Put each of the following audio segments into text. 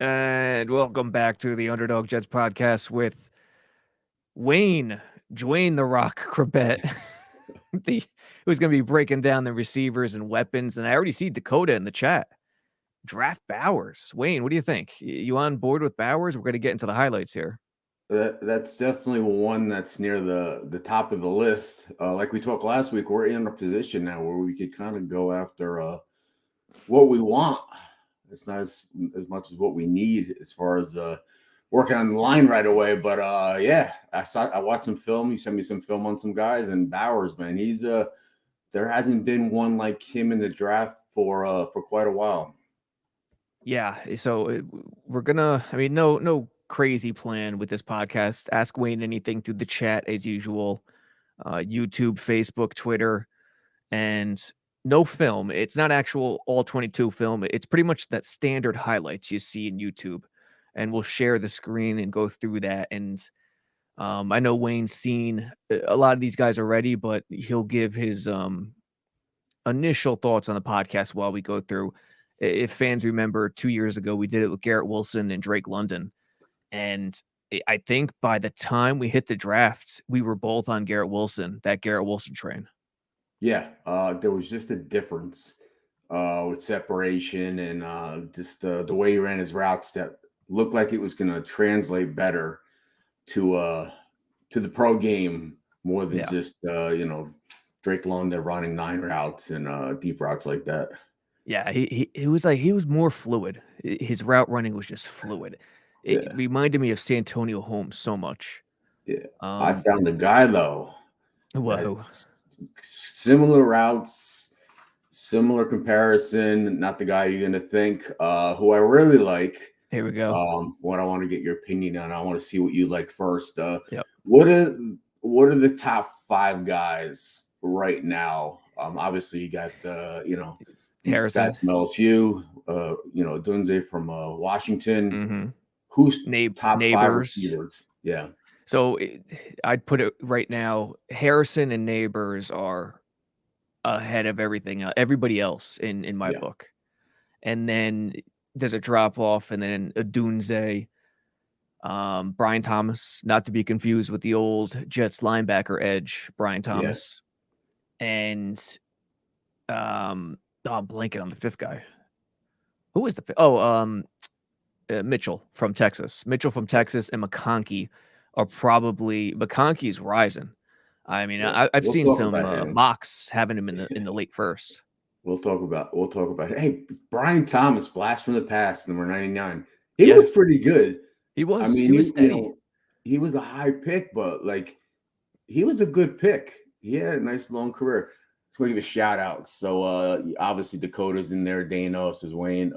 And welcome back to the Underdog Jets Podcast with Wayne, Dwayne the Rock Chrebet, who's going to be breaking down the receivers and weapons. And I already see Dakota in the chat. Draft Bowers. Wayne, what do you think? You on board with Bowers? We're going to get into the highlights here. That's definitely one that's near the top of the list. Like we talked last week, we're in a position now where we could kind of go after what we want. It's not as much as what we need as far as working on the line right away. But I watched some film. You sent me some film on some guys, and Bowers, man, he's there hasn't been one like him in the draft for quite a while. Yeah, so we're gonna. I mean, no crazy plan with this podcast. Ask Wayne anything through the chat as usual. YouTube, Facebook, Twitter, and no film. It's not actual all 22 film. It's pretty much that standard highlights you see in YouTube, and we'll share the screen and go through that. And I know Wayne's seen a lot of these guys already, but he'll give his initial thoughts on the podcast while we go through. If fans remember, 2 years ago we did it with Garrett Wilson and Drake London, and I think by the time we hit the draft, we were both on Garrett Wilson, that Garrett Wilson train. Yeah, there was just a difference with separation and just the way he ran his routes that looked like it was going to translate better to the pro game more than just Drake London running 9 routes and deep routes like that. Yeah, he was more fluid. His route running was just fluid. It reminded me of Santonio Holmes so much. Yeah, I found a guy though. Whoa. Similar routes, similar comparison. Not the guy you're going to think. Who I really like. Here we go. What I want to get your opinion on. I want to see what you like first. Yep. What are the top 5 guys right now? Obviously you got Harrison, that's LSU. Odunze from Washington. Mm-hmm. Who's top Nabers. 5 receivers? Yeah. So I'd put it right now. Harrison and Nabers are ahead of everybody else in my book. And then there's a drop off, and then Odunze, Brian Thomas, not to be confused with the old Jets linebacker edge, Brian Thomas, and I'm blanking on the 5th guy. Who is the 5th? Mitchell from Texas. Mitchell from Texas and McConkey are probably McConkey's rising. I mean, I've seen some mocks having him in the late first. We'll talk about it. Hey, Brian Thomas, blast from the past, number 99. He was pretty good. He was. I mean, he was steady. He was a high pick, but like he was a good pick. He had a nice long career. Let's go give a shout out. So obviously Dakota's in there. Dano says Wayne.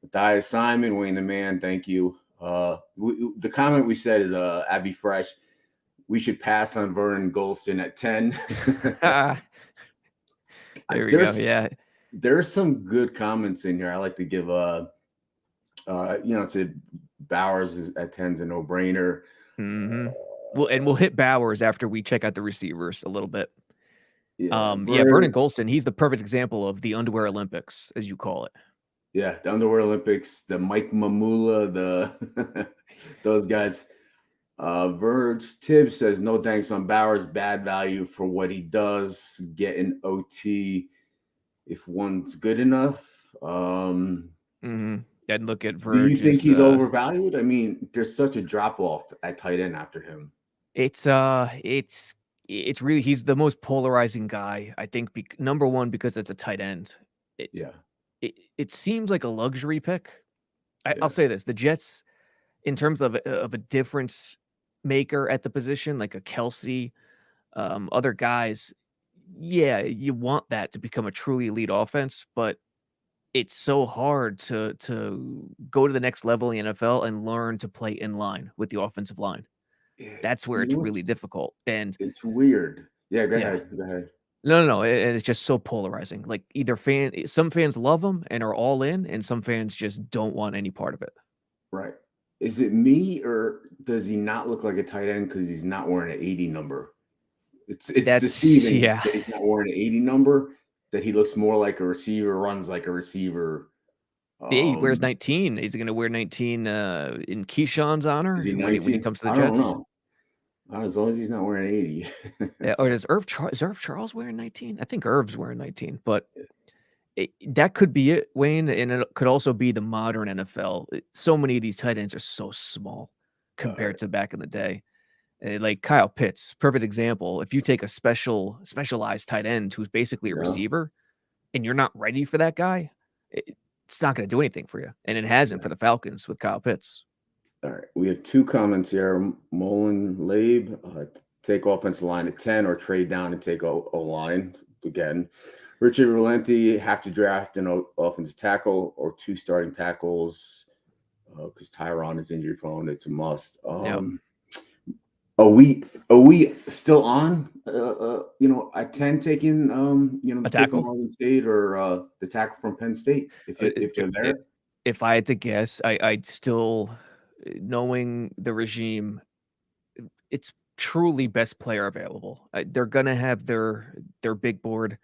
Matthias Simon, Wayne the man. Thank you. The comment we said is Abby Fresh. We should pass on Vernon Golston at 10. There we go. Yeah. There's some good comments in here. I like to give say Bowers is at 10's a no-brainer. Mm-hmm. We'll hit Bowers after we check out the receivers a little bit. Vernon Golston, he's the perfect example of the underwear Olympics, as you call it. Yeah, the underwear Olympics, the Mike Mamula, those guys. Verge Tibbs says no thanks on Bowers, bad value for what he does. Get an OT if one's good enough. And look at Verge. Do you think he's overvalued? I mean, there's such a drop off at tight end after him. It's really, he's the most polarizing guy, I think. Number one, because it's a tight end. It seems like a luxury pick. I'll say this: the Jets, in terms of a difference maker at the position, like a Kelsey, other guys, you want that to become a truly elite offense, but it's so hard to go to the next level in the NFL and learn to play in line with the offensive line. That's where it's really difficult, and it's weird. Yeah, go ahead. No, and it's just so polarizing. Like some fans love him and are all in, and some fans just don't want any part of it. Right. Is it me, or does he not look like a tight end because he's not wearing an 80 number? It's deceiving that he's not wearing an 80 number, that he looks more like a receiver, runs like a receiver. Yeah, he wears 19. Is he going to wear 19 in Keyshawn's honor Is he when 19? he comes to the I don't Jets? know. As long as he's not wearing 80. Or is Irv Charles wearing 19? I think Irv's wearing 19, but that could be it, Wayne, and it could also be the modern NFL. So many of these tight ends are so small compared to back in the day. Like Kyle Pitts, perfect example. If you take a specialized tight end who's basically a receiver, and you're not ready for that guy, it's not going to do anything for you, and it hasn't for the Falcons with Kyle Pitts. All right, we have 2 comments here. Mullen Labe, take offensive line at 10 or trade down and take O-line again. Richard Valenti, have to draft an offensive tackle or 2 starting tackles because Tyron is injury prone. It's a must. Are we still on? At 10 taking the kid from Oregon State or the tackle from Penn State if they're there. If I had to guess, I'd still, knowing the regime, it's truly best player available. They're gonna have their big board,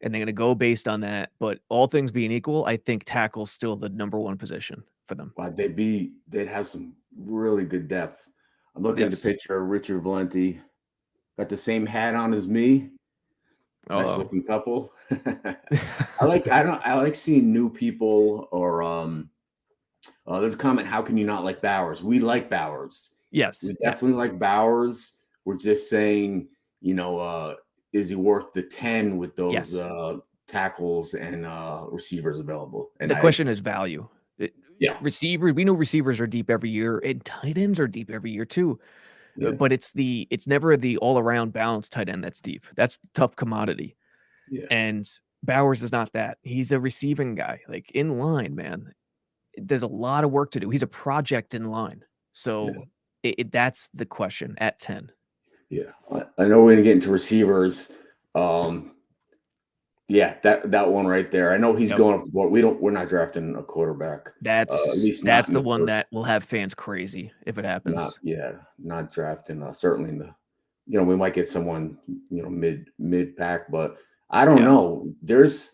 and they're gonna go based on that. But all things being equal, I think tackle's still the number 1 position for them. They'd have some really good depth. I'm looking at the picture of Richard Valenti. Got the same hat on as me. Nice looking couple. I like seeing new people or there's a comment, how can you not like Bowers? We like Bowers. Yes. We definitely like Bowers. We're just saying, is he worth the 10 with those tackles and receivers available? And the question is value. Receiver, we know receivers are deep every year, and tight ends are deep every year too. Yeah. But it's never the all-around balanced tight end that's deep. That's the tough commodity. Yeah. And Bowers is not that. He's a receiving guy, like in line, man. There's a lot of work to do. He's a project in line. So that's the question at 10. Yeah. I know we're going to get into receivers. Yeah, that one right there. I know he's going up. We're not drafting a quarterback. That's the one that will have fans crazy if it happens. Not drafting. Certainly in the, we might get someone, mid pack, but I don't know. There's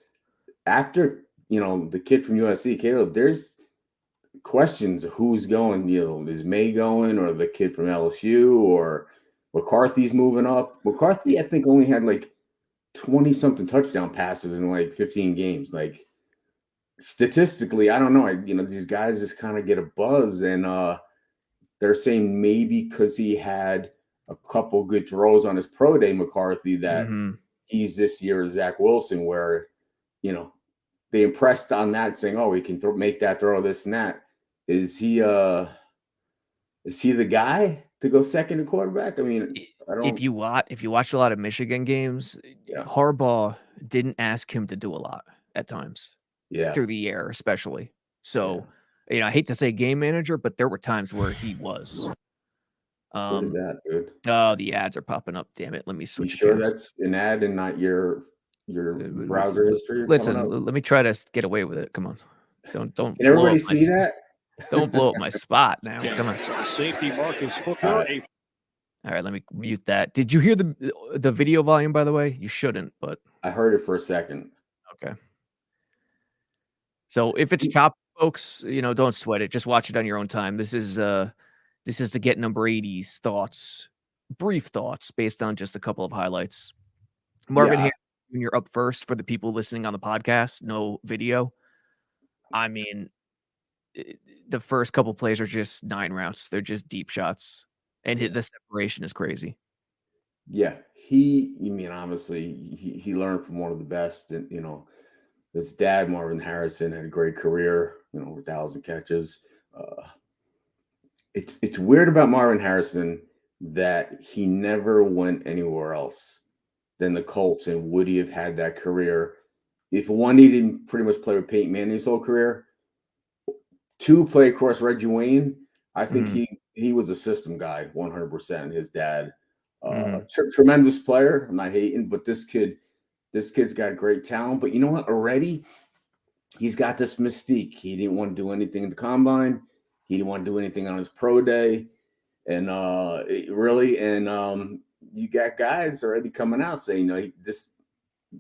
after the kid from USC, Caleb. There's questions of who's going. Is May going or the kid from LSU or McCarthy's moving up? McCarthy, I think, only had like 20-something touchdown passes in like 15 games. Like statistically, I don't know. These guys just kind of get a buzz, and they're saying maybe because he had a couple good throws on his pro day, McCarthy, that he's this year's Zach Wilson, where they impressed on that, saying, "Oh, he can make that throw, this and that." Is he the guy to go second to quarterback? I mean, if you watch a lot of Michigan games, Harbaugh didn't ask him to do a lot at times. Through the air, especially. So, I hate to say game manager, but there were times where he was. What is that, dude? Oh, the ads are popping up. Damn it! Let me switch. You sure that's an ad and not your browser history? Listen, let me try to get away with it. Come on, don't. Can everybody see that? Don't blow up my spot now. Come on. Safety Marcus Hooker. All right, let me mute that. Did you hear the video volume, by the way? You shouldn't, but I heard it for a second. Okay. So if it's chopped, folks, don't sweat it. Just watch it on your own time. This is to get number 80's thoughts, brief thoughts based on just a couple of highlights. Marvin Harrison Jr. up first for the people listening on the podcast. No video. I mean, the first couple plays are just 9 routes. They're just deep shots, and the separation is crazy. Yeah, obviously he learned from one of the best, and his dad, Marvin Harrison, had a great career, 1,000 catches. It's weird about Marvin Harrison that he never went anywhere else than the Colts, and would he have had that career if he didn't pretty much play with Peyton Manning his whole career? 2, play across Reggie Wayne. I think he was a system guy, 100%. His dad, tremendous player. I'm not hating, but this kid's got great talent. But you know what? Already, he's got this mystique. He didn't want to do anything in the combine. He didn't want to do anything on his pro day, and you got guys already coming out saying,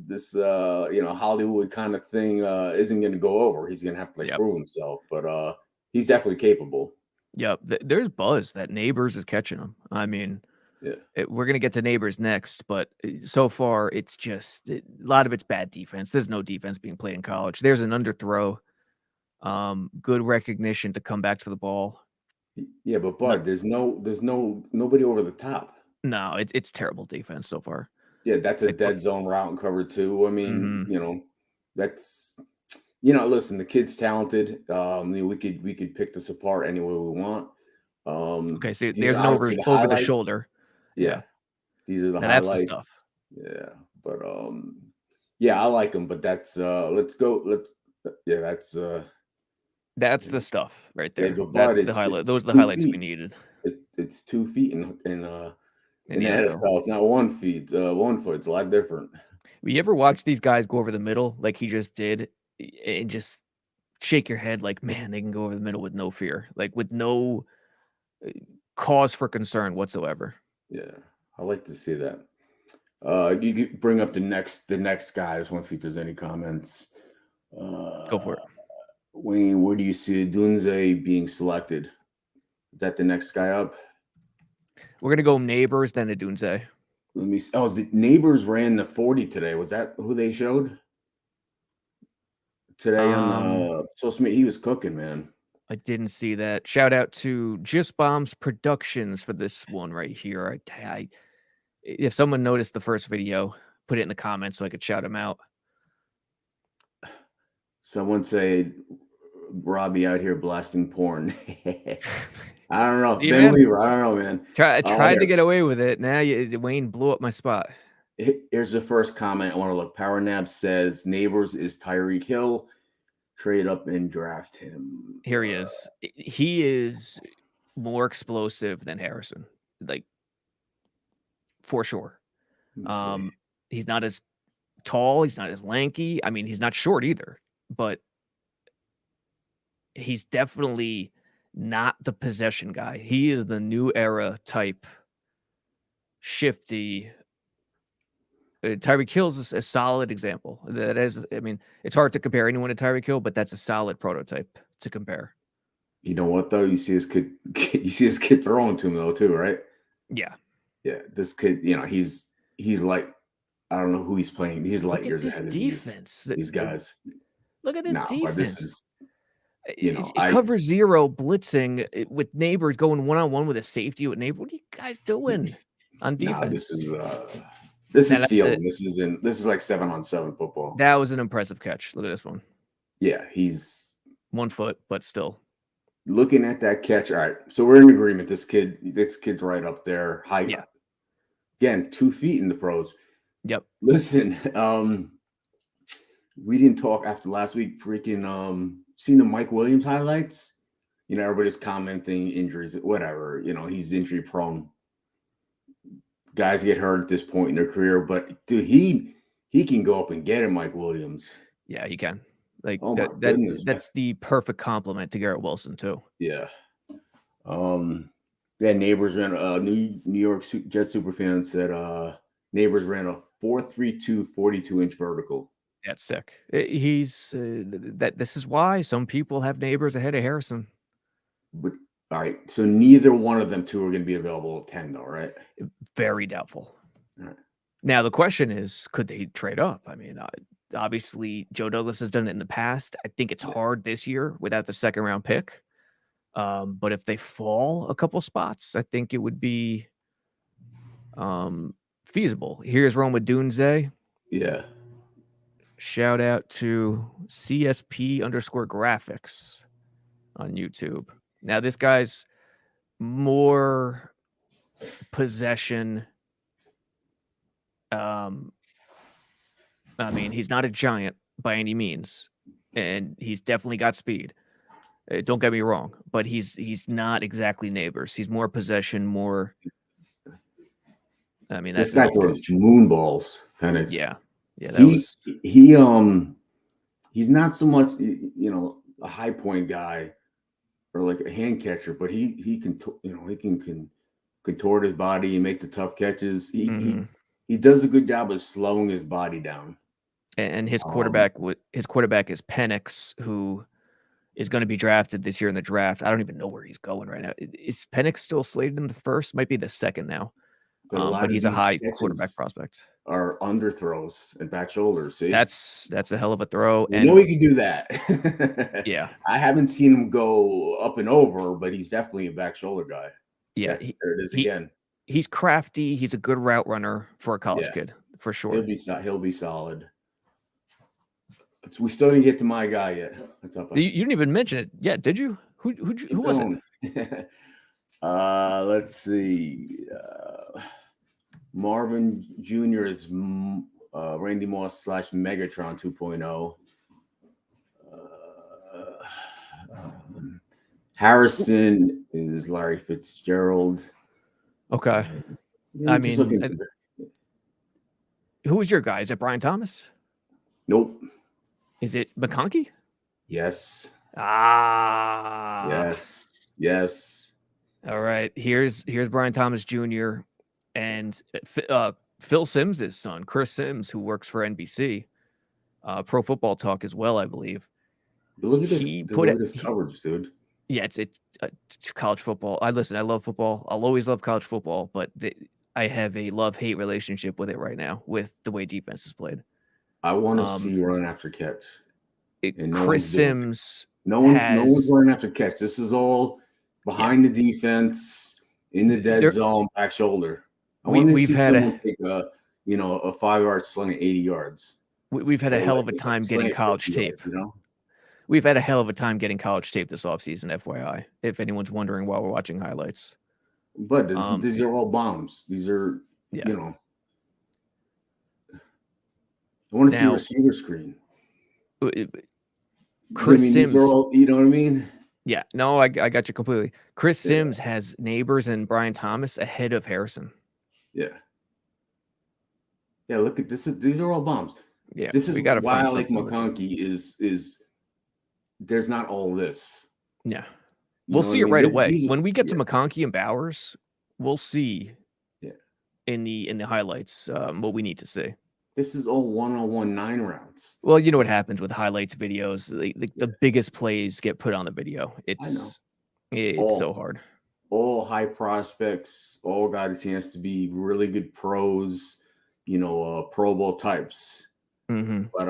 this Hollywood kind of thing isn't going to go over. He's going to have to Yep. prove himself, but he's definitely capable. Yep. There's buzz that Nabers is catching him. I mean, Yeah. we're going to get to Nabers next, but so far it's just a lot of it's bad defense. There's no defense being played in college. There's an underthrow, good recognition to come back to the ball. Yeah, but Bud, there's nobody over the top. No, it's terrible defense so far. Yeah, that's a dead zone route and cover two. I mean, that's listen, the kid's talented. We could pick this apart any way we want. Okay, see, there's an over the shoulder. Yeah. These are the highlights. That's the stuff. Yeah, but I like them. But that's that's the stuff right there. Yeah, That's the highlight. Those are the highlights we needed. It's 2 feet in the NFL. It's not 1 feet. 1 foot. It's a lot different. You ever watch these guys go over the middle like he just did, and just shake your head like, man, they can go over the middle with no fear, like with no cause for concern whatsoever. Yeah, I like to see that. You could bring up the next guys. Want to see if there's any comments. Go for it. Wayne, where do you see Odunze being selected? Is that the next guy up? We're gonna go Nabers, then Odunze. Let me see. Oh, the Nabers ran the 40 today. Was that who they showed today on social media? He was cooking, man. I didn't see that. Shout out to Just Bombs Productions for this one right here. If someone noticed the first video, put it in the comments so I could shout him out. Someone say Robby out here blasting porn. I don't know. See, Ben Weaver, I don't know, man. Tried to get away with it. Now Wayne blew up my spot. Here's the first comment. I want to look. Power Nab says Nabers is Tyreek Hill. Trade up and draft him. Here he is. He is more explosive than Harrison, like for sure. He's not as tall. He's not as lanky. I mean, he's not short either, but he's definitely not the possession guy. He is the new era type, shifty. Tyreek Hill is a solid example. That is, I mean, it's hard to compare anyone to Tyreek Hill, but that's a solid prototype to compare. You know what though? You see his kid. You see his kid throwing to him though too, right? Yeah. Yeah. This kid, he's like, I don't know who he's playing. He's light years ahead of these guys. Look at this defense. This is, it covers zero blitzing with Nabers going one-on-one with a safety with Nabers. What are you guys doing on defense? This is stealing. This is like 7-on-7 football. That was an impressive catch. Look at this one. Yeah, he's 1 foot, but still. Looking at that catch. All right, so we're in agreement. This kid's right up there. Height. Yeah. Again, 2 feet in the pros. Yep. Listen, we didn't talk after last week. Freaking seen the Mike Williams highlights. Everybody's commenting injuries, whatever. He's injury prone. Guys get hurt at this point in their career, but dude, he can go up and get it, Mike Williams. Yeah, he can. Like that's the perfect compliment to Garrett Wilson too. Yeah. Nabers ran New York Jets superfan said Nabers ran a 4.32 42-inch vertical. That's sick. He's this is why some people have Nabers ahead of Harrison. But all right, so neither one of them two are going to be available at 10, though, right? Very doubtful. All right. Now the question is, could they trade up? I mean, obviously Joe Douglas has done it in the past. I think it's hard this year without the second round pick. But if they fall a couple spots, I think it would be feasible. Here's Rome Odunze. Yeah. Shout out to CSP_graphics on YouTube. Now this guy's more possession. I mean, he's not a giant by any means, and he's definitely got speed. Don't get me wrong, but he's not exactly Nabers. He's more possession, more. I mean, this guy throws moon balls, Penix. Yeah. He's not so much a high point guy or like a hand catcher, but he can contort his body and make the tough catches. He does a good job of slowing his body down. and his quarterback is Penix, who is going to be drafted this year in the draft. I don't even know where he's going right now. Is Penix still slated in the first? Might be the second now. But he's a high quarterback prospect. Are underthrows and back shoulders. See, that's a hell of a throw. We know he can do that. Yeah, I haven't seen him go up and over, but he's definitely a back shoulder guy. Yeah, there it is again. He's crafty. He's a good route runner for a college kid, for sure. He'll be solid. We still didn't get to my guy yet. What's up? You didn't even mention it yet, did you? Who was it? Let's see. Marvin Jr. is Randy Moss / Megatron 2.0. Harrison is Larry Fitzgerald. Okay. I mean, who was your guy? Is it Brian Thomas? Nope. Is it McConkey? Yes. Yes. All right. Here's Brian Thomas Jr. and Phil Sims' son, Chris Sims, who works for NBC, Pro Football Talk as well, I believe. But look at this. Look at this coverage, dude. Yeah, it's college football. I love football. I'll always love college football, but I have a love-hate relationship with it right now, with the way defense is played. I want to see run after catch. Chris Sims. No one's running after catch. This is all behind the defense, in the dead zone, back shoulder. We've had someone take a 5-yard sling at 80 yards. We've had a hell of a time getting college tape. We've had a hell of a time getting college tape this offseason, FYI, if anyone's wondering while we're watching highlights. But these are all bombs. These are, I want to see a receiver screen. Chris Sims. You know what I mean? Yeah. No, I got you completely. Chris Sims has Nabers and Brian Thomas ahead of Harrison. Yeah. Yeah, look at this. These are all bombs. Yeah. This is why I like McConkey is there's not all this. Yeah. We'll see it right away. When we get to McConkey and Bowers, we'll see in the highlights what we need to see. This is all 1-on-1 9 rounds. Well, you know what happens with highlights videos. The biggest plays get put on the video. It's so hard. All high prospects, all got a chance to be really good pros, Pro Bowl types. Mm-hmm. But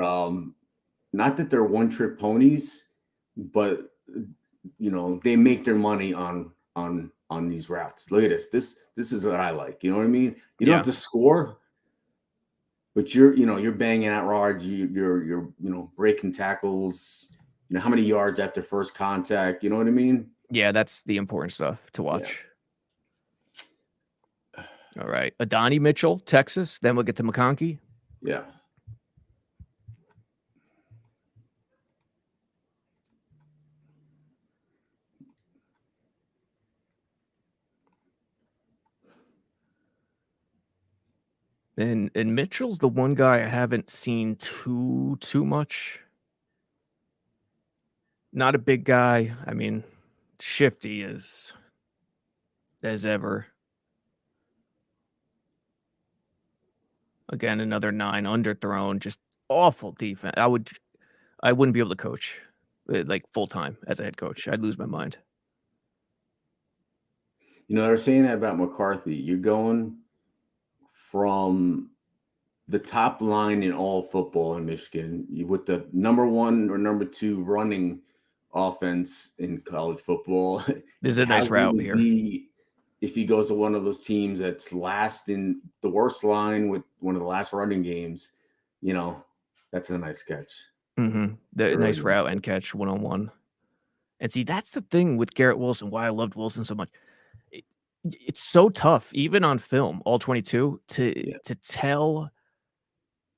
not that they're one-trick ponies, but they make their money on these routes. Look at this. This is what I like. You know what I mean? You don't have to score, but you're banging out rods. You're breaking tackles. How many yards after first contact? You know what I mean? Yeah, that's the important stuff to watch. Yeah. All right, Adonai Mitchell, Texas. Then we'll get to McConkey. Yeah. And Mitchell's the one guy I haven't seen too much. Not a big guy. I mean, shifty as ever. Again, another 9 underthrown. Just awful defense. I wouldn't be able to coach like full time as a head coach. I'd lose my mind. They're saying that about McCarthy. You're going from the top line in all football in Michigan with the number 1 or number 2 running offense in college football. There's a nice route here. If he goes to one of those teams that's last in the worst line with one of the last running games, that's a nice catch. Mm-hmm. The nice route and catch 1-on-1. And see, that's the thing with Garrett Wilson, why I loved Wilson so much. It's so tough, even on film, all 22, to tell.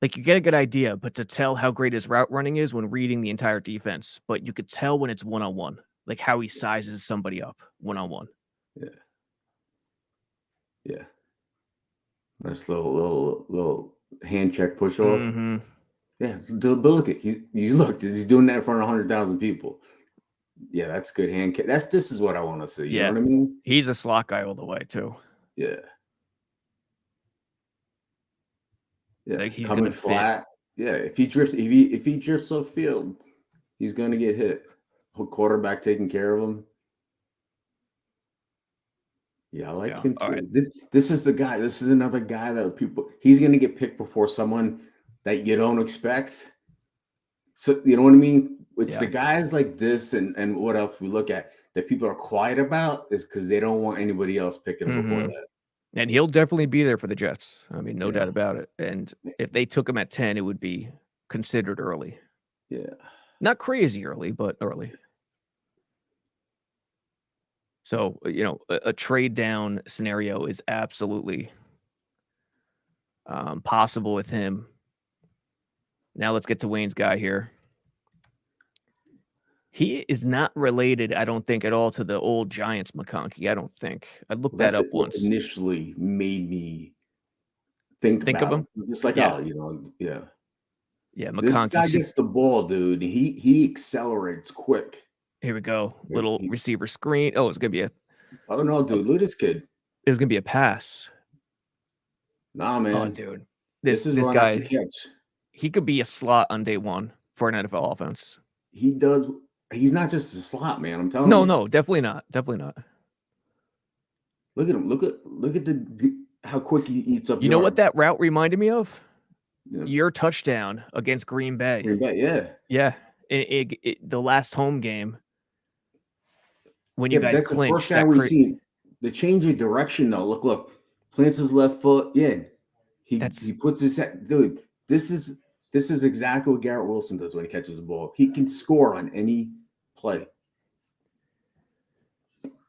Like, you get a good idea, but to tell how great his route running is when reading the entire defense. But you could tell when it's 1-on-1, like how he sizes somebody up 1-on-1. Yeah. Nice little hand check push off. Mm-hmm. Yeah, look at he's doing that in front of 100,000 people. Yeah, that's good hand catch. This is what I want to see. You know what I mean? He's a slot guy all the way too. Yeah. Yeah, like he's coming flat Yeah, if he drifts upfield, he's gonna get hit. Quarterback taking care of him. Yeah, I like him too. All right. This is the guy. This is another guy that he's gonna get picked before someone that you don't expect. So you know what I mean? It's the guys like this and what else we look at that people are quiet about is because they don't want anybody else picking him before that. And he'll definitely be there for the Jets. I mean, no doubt about it. And if they took him at 10, it would be considered early. Yeah. Not crazy early, but early. So, a trade down scenario is absolutely possible with him. Now let's get to Wayne's guy here. He is not related, I don't think, at all to the old Giants McConkey. I don't think. I looked that up once. Initially made me think of him. It's like, yeah. Yeah, McConkey. This guy gets the ball, dude. He accelerates quick. Here we go. Little receiver screen. Oh, it's gonna be oh no, dude! Look at this kid. It was gonna be a pass. Nah, man. Oh, dude. This guy, he could be a slot on day one for an NFL offense. He does. He's not just a slot, man. I'm telling you. No, definitely not. Definitely not. Look at him. Look at how quick he eats up. You know what that route reminded me of? Yeah. Your touchdown against Green Bay. Yeah. The last home game when you guys clinched. That's the first time we've seen the change of direction, though. Look. Plants his left foot. Yeah. He puts his head. Dude, this is exactly what Garrett Wilson does when he catches the ball. He can score on any play.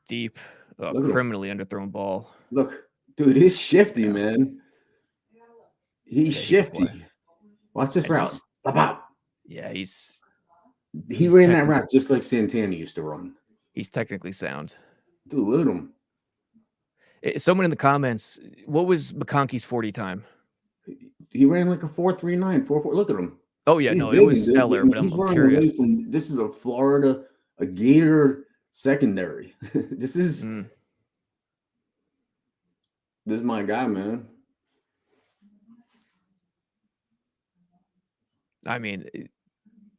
Deep, criminally underthrown ball. Look, dude, he's shifty, man. He's shifty. Watch this route. Yeah, he ran that route just like Santana used to run. He's technically sound. Dude, look at him. Someone in the comments, what was McConkey's 40 time? He ran like a 4.39, 4.4. Look at him. Oh, yeah, it was stellar, but I'm curious. This is a Gator secondary. This is my guy, man. I mean,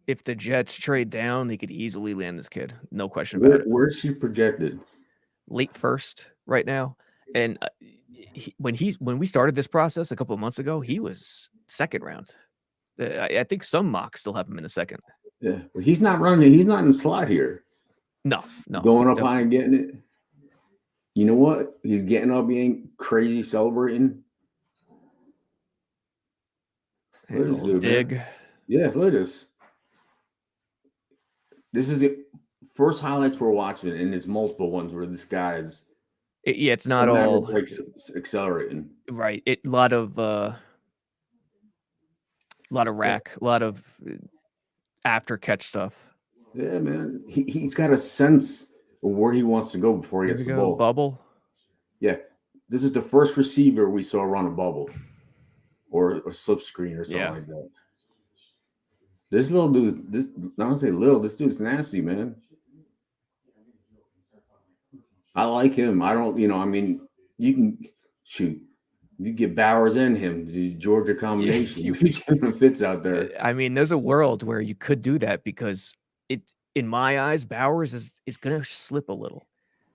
if the Jets trade down, they could easily land this kid. No question about it. Where's he projected? Late first right now. And when we started this process a couple of months ago, he was second round. I think some mocks still have him in a second. Yeah, well, he's not running. He's not in the slot here. No. Going up high and getting it. You know what? He's getting up, being crazy, celebrating. Look at this dig. Man. Yeah, look at this. This is the first highlights we're watching, and it's multiple ones where this guy's. It's not all like accelerating. Right. A lot of rack, a lot of after catch stuff. Yeah, man. He's got a sense of where he wants to go before he gets the ball. Bubble. Yeah. This is the first receiver we saw run a bubble or a slip screen or something like that. This little dude, this dude's nasty, man. I like him. I don't, I mean, you can shoot. You get Bowers in him, the Georgia combination. You fits out there. I mean, there's a world where you could do that because in my eyes, Bowers is going to slip a little.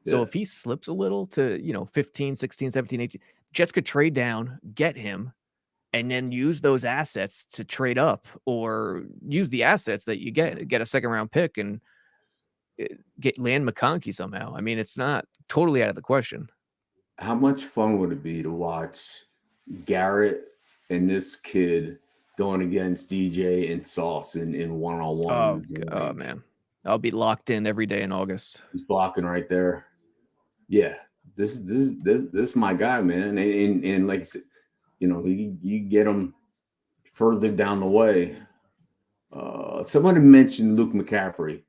Yeah. So if he slips a little to, 15, 16, 17, 18, Jets could trade down, get him, and then use those assets to trade up or use the assets that you get a second round pick and land McConkey somehow. I mean, it's not totally out of the question. How much fun would it be to watch Garrett and this kid going against DJ and Sauce in one-on-one? Oh man, I'll be locked in every day in August. He's blocking right there. Yeah, this is my guy, man. And like, you get him further down the way. Somebody mentioned Luke McCaffrey's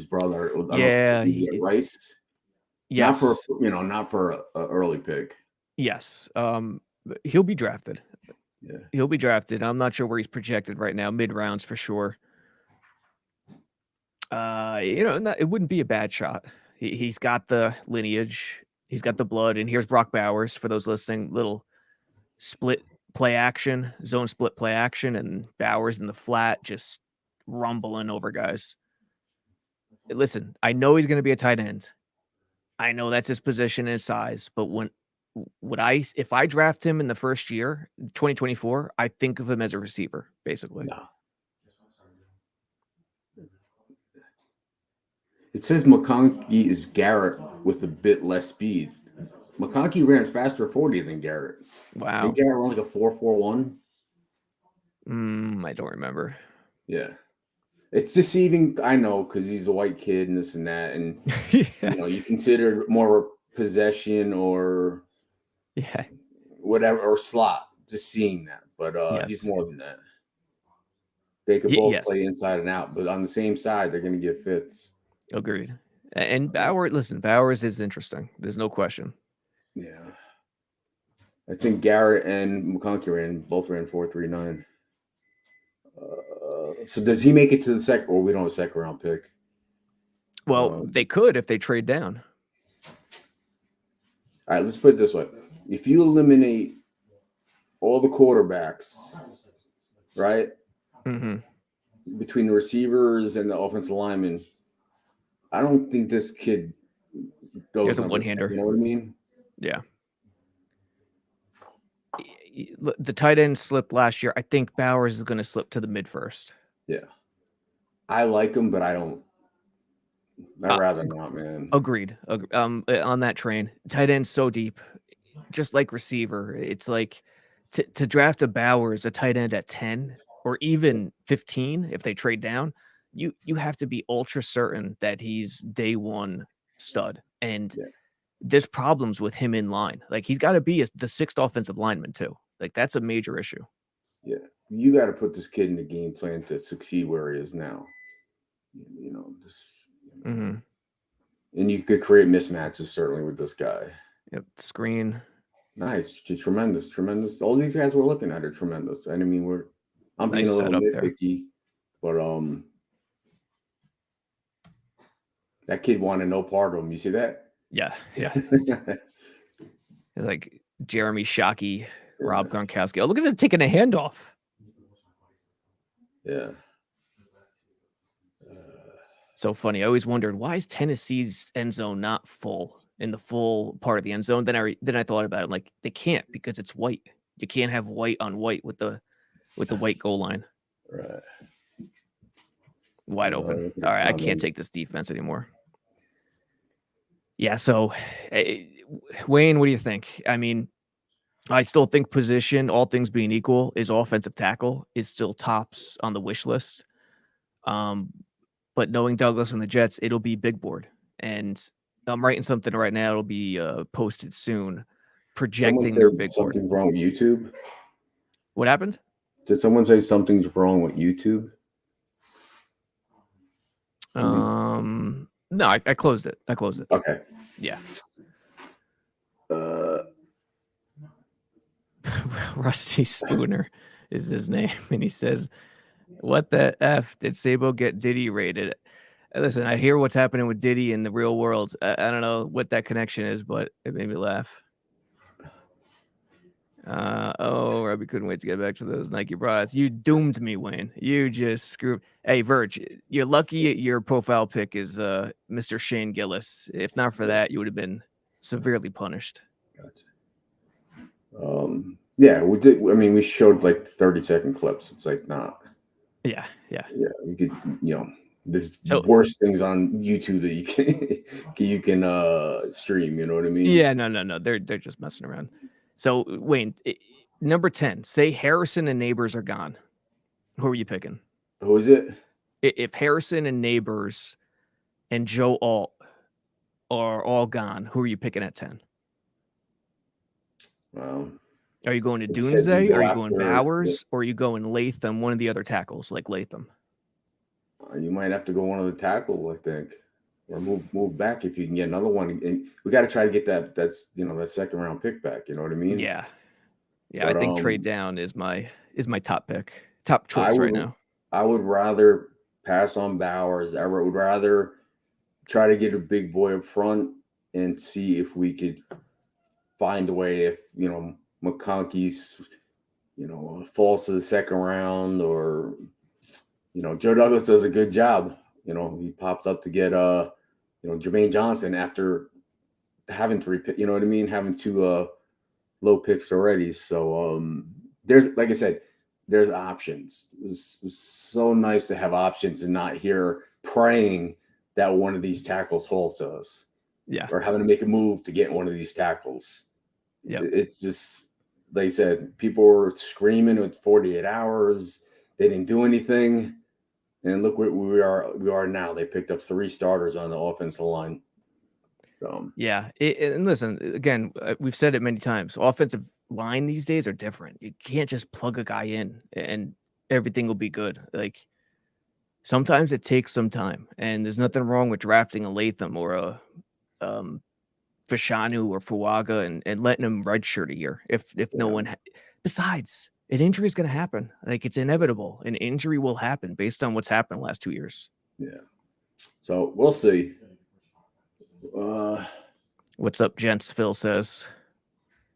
brother. Yeah, Rice. Yes. Not for an early pick. Yes. He'll be drafted. Yeah. He'll be drafted. I'm not sure where he's projected right now. Mid rounds for sure. It wouldn't be a bad shot. He's got the lineage. He's got the blood. And here's Brock Bowers for those listening. Little split play action, zone split play action, and Bowers in the flat just rumbling over guys. Listen, I know he's going to be a tight end. I know that's his position and his size, but if I draft him in the first year, 2024, I think of him as a receiver, basically. No. It says McConkey is Garrett with a bit less speed. McConkey ran faster 40 than Garrett. Wow. Did Garrett run like a 4.41? I don't remember. Yeah. It's deceiving, I know, because he's a white kid and this and that. And, you consider more possession or whatever, or slot, just seeing that. But he's more than that. They could both play inside and out, but on the same side, they're going to get fits. Agreed. And Bowers is interesting. There's no question. Yeah. I think Garrett and McConkey both ran 4.39. So does he make it to the second? Or we don't have a second round pick? Well, they could if they trade down. All right, let's put it this way. If you eliminate all the quarterbacks, right, between the receivers and the offensive linemen, I don't think this kid goes a one-hander. You know what I mean? Yeah. The tight end slipped last year. I think Bowers is going to slip to the mid-first. Yeah. I like him, but I don't. I'd rather not, man. Agreed. On that train. Tight end so deep. Just like receiver. It's like to draft a Bowers, a tight end at 10 or even 15 if they trade down, you have to be ultra certain that he's day one stud. And there's problems with him in line. Like he's got to be the sixth offensive lineman too. Like that's a major issue. Yeah. You got to put this kid in the game plan to succeed where he is now. And you could create mismatches certainly with this guy. Yep. Screen. Nice. Tremendous. All these guys we're looking at are tremendous. And I mean, I'm being a little nitpicky, but that kid wanted no part of him. You see that? Yeah. It's like Jeremy Shockey, Rob Gronkowski. Oh, look at it taking a handoff. Yeah. So funny. I always wondered, why is Tennessee's end zone not full in the full part of the end zone? Then I thought about it. I'm like, they can't because it's white. You can't have white on white with the white goal line. Right. Wide open. All right, I can't take this defense anymore. Yeah, so Wayne, what do you think? I mean, I still think position, all things being equal, is offensive tackle is still tops on the wish list. But knowing Douglas and the Jets, it'll be big board. And I'm writing something right now. It'll be posted soon, projecting their big board. Something's wrong with YouTube? What happened? Did someone say something's wrong with YouTube? No, I closed it. Okay. Yeah. Rusty Spooner is his name. And he says, what the F did Sabo get Diddy rated? Listen, I hear what's happening with Diddy in the real world. I don't know what that connection is, but it made me laugh. Robby couldn't wait to get back to those Nike bras. You doomed me, Wayne. You just screwed. Hey, Verge, you're lucky your profile pic is Mr. Shane Gillis. If not for that, you would have been severely punished. Gotcha. Yeah, we did. I mean, we showed like 30-second clips. It's like not. Yeah. You could, there's worse things on YouTube that you can stream. You know what I mean? Yeah, no. They're just messing around. So Wayne, number 10. Say Harrison and Nabers are gone. Who are you picking? Who is it? If Harrison and Nabers and Joe Alt are all gone, who are you picking at 10? Well, are you going to Odunze? Are you going Bowers? Or are you going Latham, one of the other tackles like Latham? You might have to go one of the tackles, I think, or move back if you can get another one. And we got to try to get that second round pick back. You know what I mean? Yeah. But, I think trade down is my top pick, top choice right now. I would rather pass on Bowers. I would rather try to get a big boy up front and see if we could find a way if McConkey's falls to the second round, or Joe Douglas does a good job. He popped up to get Jermaine Johnson after having 3 picks. You know what I mean? Having 2 low picks already. So there's, like I said, there's options. It's so nice to have options and not here praying that one of these tackles falls to us. Yeah. Or having to make a move to get one of these tackles. Yeah. It's just, like I said, people were screaming with 48 hours. They didn't do anything. And look where we are now. They picked up 3 starters on the offensive line. So yeah. And listen, again, we've said it many times. Offensive line these days are different. You can't just plug a guy in and everything will be good. Like sometimes it takes some time, and there's nothing wrong with drafting a Latham or a Fashanu or Fuaga and letting them redshirt a year if no one. Besides, an injury is going to happen. Like it's inevitable. An injury will happen based on what's happened the last 2 years. Yeah. So we'll see. What's up, gents? Phil says.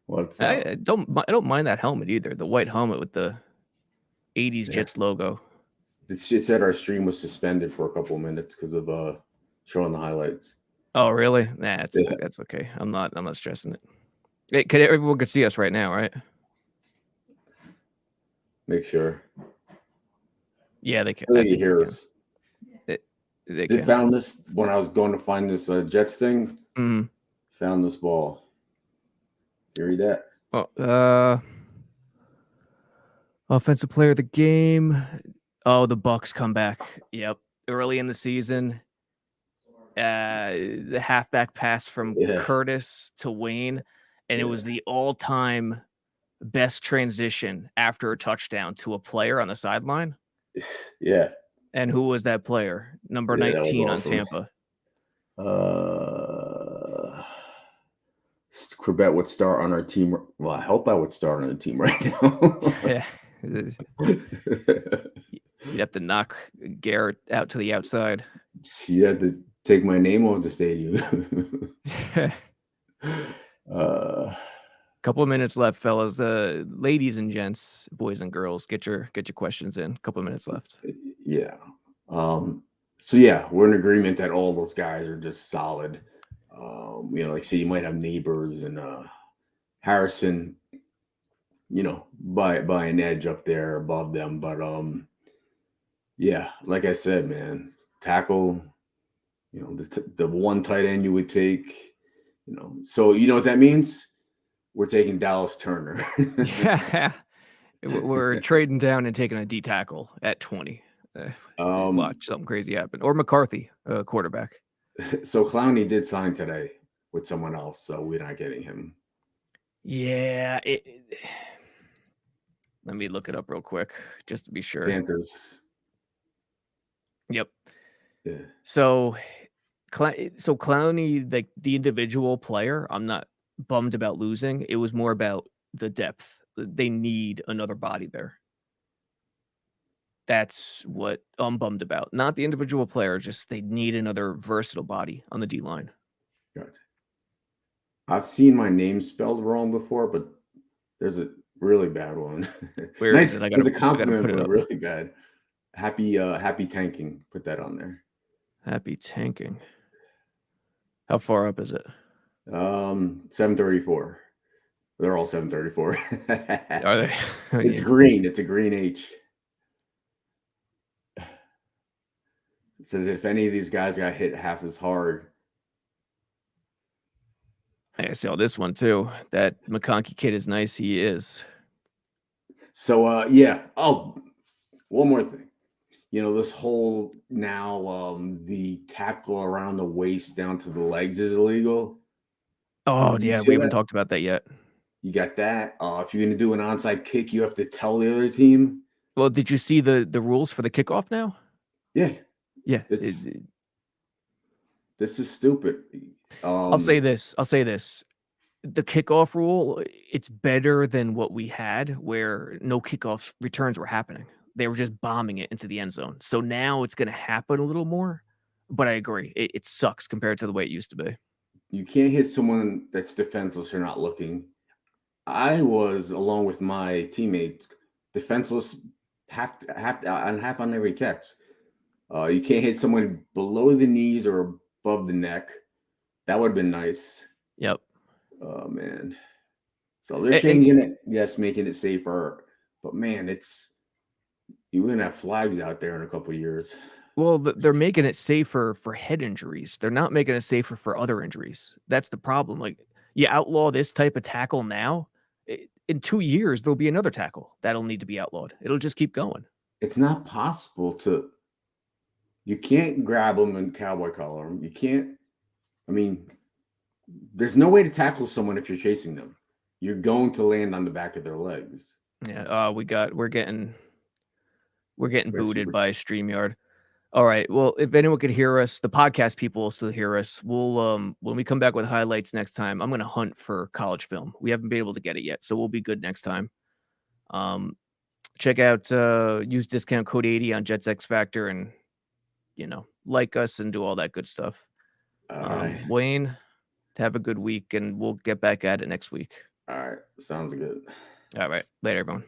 What's up? I don't mind that helmet either. The white helmet with the 80s Jets logo. It said our stream was suspended for a couple of minutes because of showing the highlights. Oh, really? Nah, that's okay. I'm not stressing it. Everyone could see us right now, right? Make sure. Yeah, they can. They can hear us. They found this when I was going to find this Jets thing. Mm-hmm. Found this ball. You read that? Oh, offensive player of the game. Oh, the Bucks come back. Yep, early in the season. The halfback pass from Curtis to Wayne, and it was the all-time best transition after a touchdown to a player on the sideline. Yeah. And who was that player? Number 19 awesome. on Tampa. Chrebet would start on our team. Well, I hope I would start on the team right now. Yeah. You'd have to knock Garrett out to the outside. You had to take my name off the stadium. Couple of minutes left, fellas. Ladies and gents, boys and girls, get your questions in. Couple of minutes left. Yeah. So yeah, we're in agreement that all those guys are just solid. Like say you might have Nabers and Harrison, by an edge up there above them. But yeah, like I said, man, tackle, the one tight end you would take, so you know what that means? We're taking Dallas Turner. Yeah. We're trading down and taking a D tackle at 20. Watch something crazy happen. Or McCarthy, quarterback. So Clowney did sign today with someone else, so we're not getting him. Yeah. Let me look it up real quick just to be sure. Panthers. Yep. Yeah. So Clowney, like the individual player, I'm not bummed about losing. It was more about the depth. They need another body there. That's what I'm bummed about. Not the individual player, just they need another versatile body on the D line. Gotcha. I've seen my name spelled wrong before, but there's a really bad one. Where nice. Is it? It's a compliment, but really bad. Happy tanking. Put that on there. Happy tanking. How far up is it? 734. They're all 734. Are they? It's green. It's a green H. It says if any of these guys got hit half as hard. I saw this one too. That McConkey kid is nice. He is. So yeah. Oh, one more thing. This whole now the tackle around the waist down to the legs is illegal. Oh yeah, we haven't talked about that yet. You got that. If you're gonna do an onside kick, you have to tell the other team. Well, did you see the rules for the kickoff now? Yeah. Yeah. This is stupid. I'll say this. The kickoff rule, it's better than what we had where no kickoff returns were happening. They were just bombing it into the end zone. So now it's going to happen a little more. But I agree. It sucks compared to the way it used to be. You can't hit someone that's defenseless or not looking. I was, along with my teammates, defenseless, half on every catch. You can't hit someone below the knees or above the neck. That would have been nice. Yep. Oh man. So they're changing it. Yes, making it safer. But man, you're gonna have flags out there in a couple of years. Well, they're making it safer for head injuries. They're not making it safer for other injuries. That's the problem. Like, you outlaw this type of tackle now, in 2 years there'll be another tackle that'll need to be outlawed. It'll just keep going. It's not possible to. You can't grab them and cowboy collar them. You can't. I mean, there's no way to tackle someone if you're chasing them. You're going to land on the back of their legs. Yeah. We're getting booted by StreamYard. All right. Well, if anyone could hear us, the podcast people will still hear us. We'll when we come back with highlights next time, I'm gonna hunt for college film. We haven't been able to get it yet, so we'll be good next time. Check out use discount code 80 on Jets X Factor, and like us and do all that good stuff. All right. Wayne, have a good week, and we'll get back at it next week. All right. Sounds good. All right. Later, everyone.